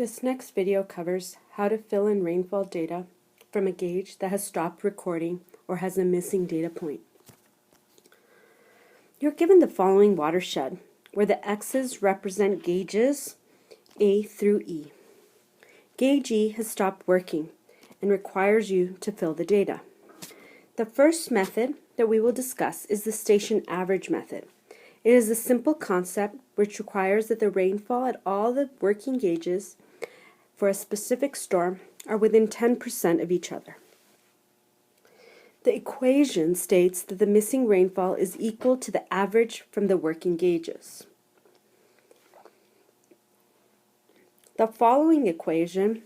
This next video covers how to fill in rainfall data from a gauge that has stopped recording or has a missing data point. You're given the following watershed, where the X's represent gauges A through E. Gauge E has stopped working and requires you to fill the data. The first method that we will discuss is the station average method. It is a simple concept which requires that the rainfall at all the working gauges for a specific storm are within 10% of each other. The equation states that the missing rainfall is equal to the average from the working gauges. The following equation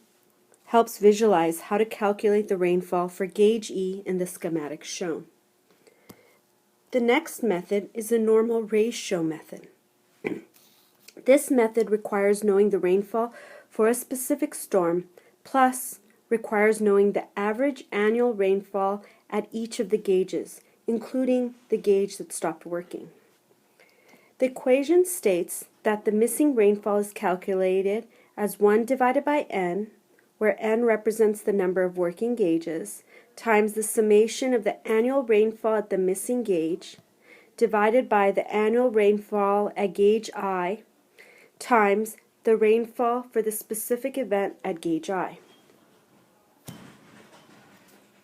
helps visualize how to calculate the rainfall for gauge E in the schematic shown. The next method is the normal ratio method. This method requires knowing the rainfall for a specific storm, plus requires knowing the average annual rainfall at each of the gauges, including the gauge that stopped working. The equation states that the missing rainfall is calculated as 1 divided by n, where n represents the number of working gauges, times the summation of the annual rainfall at the missing gauge, divided by the annual rainfall at gauge I, times the rainfall for the specific event at gauge I.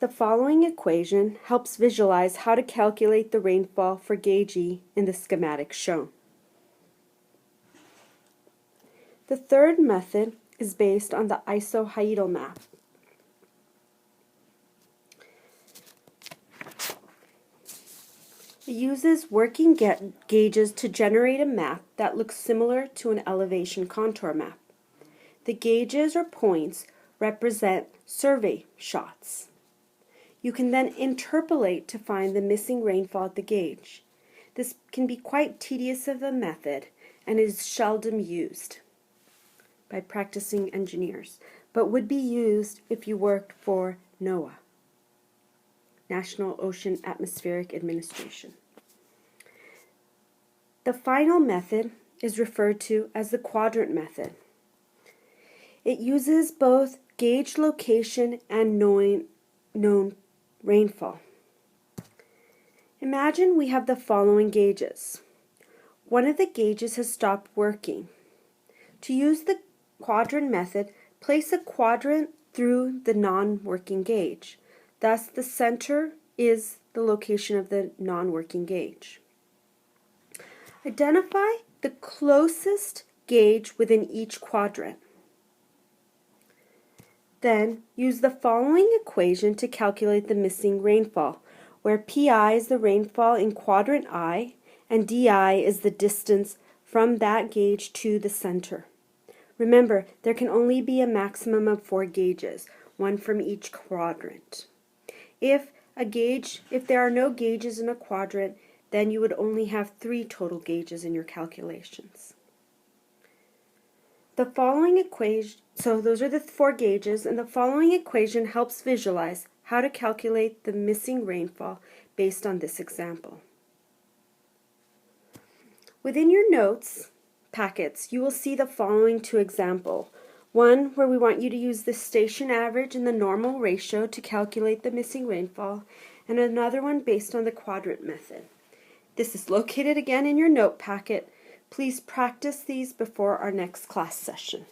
The following equation helps visualize how to calculate the rainfall for gauge E in the schematic shown. The third method is based on the isohedral map. It uses working gauges to generate a map that looks similar to an elevation contour map. The gauges or points represent survey shots. You can then interpolate to find the missing rainfall at the gauge. This can be quite tedious of a method and is seldom used by practicing engineers, but would be used if you worked for NOAA, National Ocean Atmospheric Administration. The final method is referred to as the quadrant method. It uses both gauge location and known rainfall. Imagine we have the following gauges. One of the gauges has stopped working. To use the quadrant method, place a quadrant through the non-working gauge. Thus, the center is the location of the non-working gauge. Identify the closest gauge within each quadrant. Then, use the following equation to calculate the missing rainfall, where PI is the rainfall in quadrant I and DI is the distance from that gauge to the center. Remember, there can only be a maximum of 4 gauges, one from each quadrant. If there are no gauges in a quadrant, then you would only have 3 total gauges in your calculations. The following equation, so those are the 4 gauges, and the following equation helps visualize how to calculate the missing rainfall based on this example. Within your notes packets, you will see the following 2 examples. One where we want you to use the station average and the normal ratio to calculate the missing rainfall, and another one based on the quadrant method. This is located again in your note packet. Please practice these before our next class session.